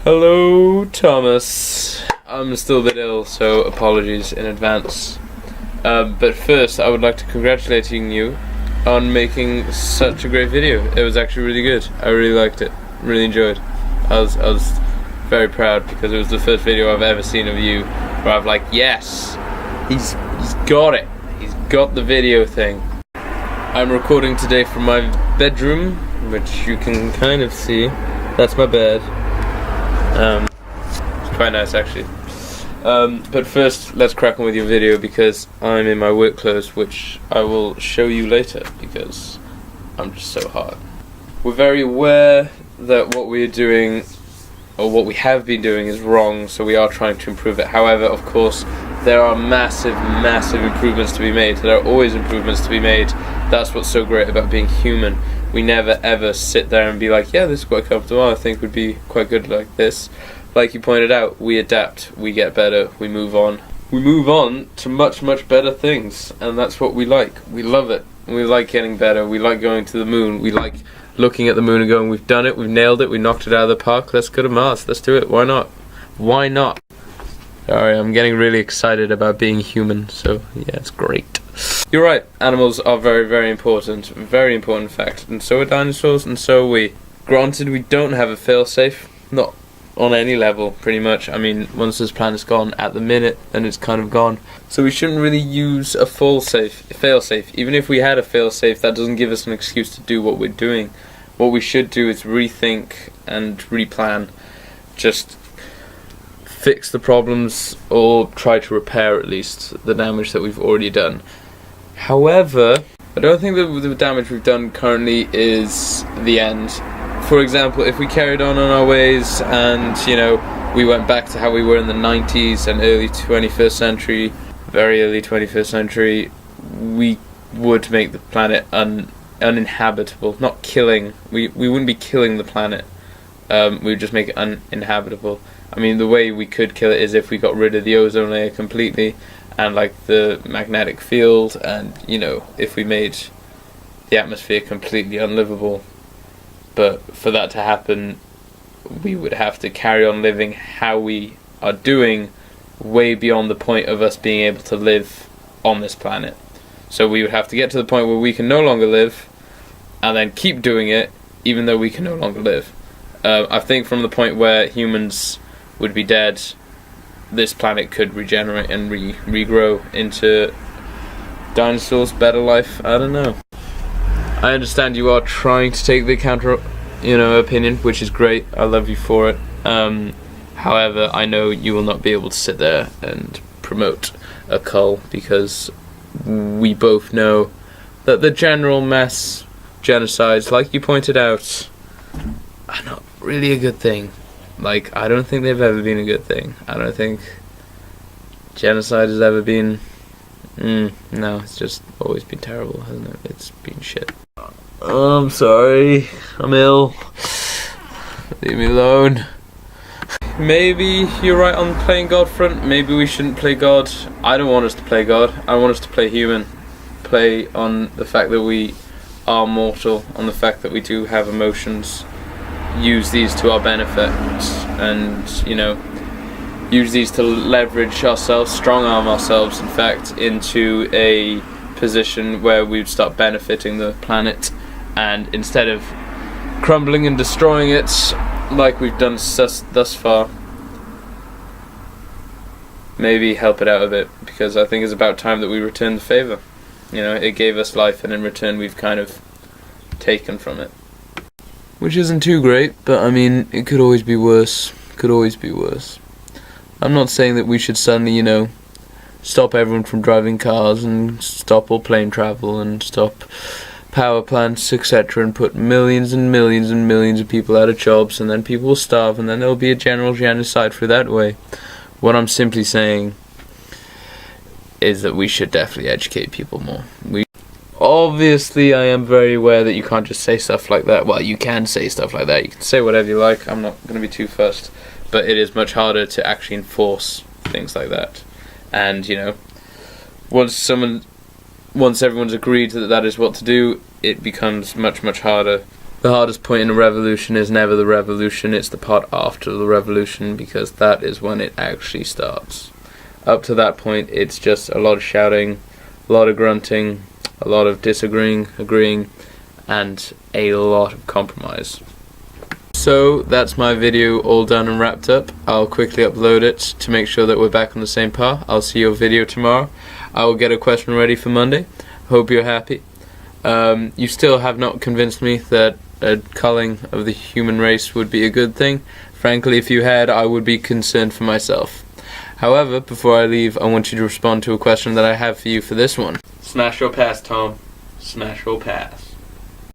Hello, Thomas. I'm still a bit ill, so apologies in advance. But first, I would like to congratulate you on making such a great video. It was actually really good. I really liked it. Really enjoyed. I was very proud because it was the first video I've ever seen of you where I've like, yes, he's got it. He's got the video thing. I'm recording today from my bedroom, which you can kind of see. That's my bed. It's quite nice actually. But first, let's crack on with your video because I'm in my work clothes, which I will show you later because I'm just so hot. We're very aware that what we are doing, or what we have been doing, is wrong, so we are trying to improve it. However, of course, there are massive improvements to be made. There are always improvements to be made. That's what's so great about being human. We never ever sit there and be like, yeah, this is quite comfortable, I think would be quite good like this. Like you pointed out, we adapt, we get better, we move on. We move on to much better things, and that's what we like. We love it. We like getting better, we like going to the moon, we like looking at the moon and going, we've done it, we've nailed it, we knocked it out of the park, let's go to Mars, let's do it, why not? Why not? Sorry, I'm getting really excited about being human, so yeah, it's great. You're right, animals are very important fact, and so are dinosaurs, and so are we. Granted, we don't have a failsafe, not on any level, pretty much. I mean, once this planet's gone at the minute, then it's kind of gone. So we shouldn't really use a failsafe. Even if we had a failsafe, that doesn't give us an excuse to do what we're doing. What we should do is rethink and replan. Just fix the problems, or try to repair at least the damage that we've already done. However, I don't think that the damage we've done currently is the end. For example, if we carried on our ways and, you know, we went back to how we were in the 90s and early 21st century, very early 21st century, we would make the planet uninhabitable. Not killing. We wouldn't be killing the planet. We would just make it uninhabitable. I mean, the way we could kill it is if we got rid of the ozone layer completely, and like the magnetic field, and you know, if we made the atmosphere completely unlivable. But for that to happen, we would have to carry on living how we are doing, way beyond the point of us being able to live on this planet. So we would have to get to the point where we can no longer live, and then keep doing it even though we can no longer live. I think from the point where humans would be dead, this planet could regenerate and regrow into dinosaurs, better life, I don't know. I understand you are trying to take the counter, opinion, which is great. I love you for it. However, I know you will not be able to sit there and promote a cull because we both know that the general mass genocides, like you pointed out, are not really a good thing. Like, I don't think they've ever been a good thing. I don't think genocide has ever been... no, it's just always been terrible, hasn't it? It's been shit. I'm sorry. I'm ill. Leave me alone. Maybe you're right on playing God front. Maybe we shouldn't play God. I don't want us to play God. I want us to play human. Play on the fact that we are mortal, on the fact that we do have emotions. Use these to our benefit, and use these to leverage ourselves, strong arm ourselves, in fact, into a position where we'd start benefiting the planet, and instead of crumbling and destroying it like we've done thus far, maybe help it out a bit, because I think it's about time that we return the favour. It gave us life, and in return we've kind of taken from it. Which isn't too great, but I mean, it could always be worse. Could always be worse. I'm not saying that we should suddenly, stop everyone from driving cars and stop all plane travel and stop power plants, etc., and put millions and millions and millions of people out of jobs, and then people will starve, and then there'll be a general genocide for that way. What I'm simply saying is that we should definitely educate people more. Obviously, I am very aware that you can't just say stuff like that. Well, you can say stuff like that. You can say whatever you like. I'm not going to be too fussed. But it is much harder to actually enforce things like that. And, once everyone's agreed that that is what to do, it becomes much harder The hardest point in a revolution is never the revolution, it's the part after the revolution, because that is when it actually starts. Up to that point, it's just a lot of shouting, a lot of grunting, a lot of disagreeing, agreeing, and a lot of compromise. So that's my video all done and wrapped up. I'll quickly upload it to make sure that we're back on the same path. I'll see your video tomorrow. I will get a question ready for Monday. Hope you're happy. You still have not convinced me that a culling of the human race would be a good thing. Frankly, if you had, I would be concerned for myself. However, before I leave, I want you to respond to a question that I have for you for this one. Smash or pass, Tom? Smash or pass?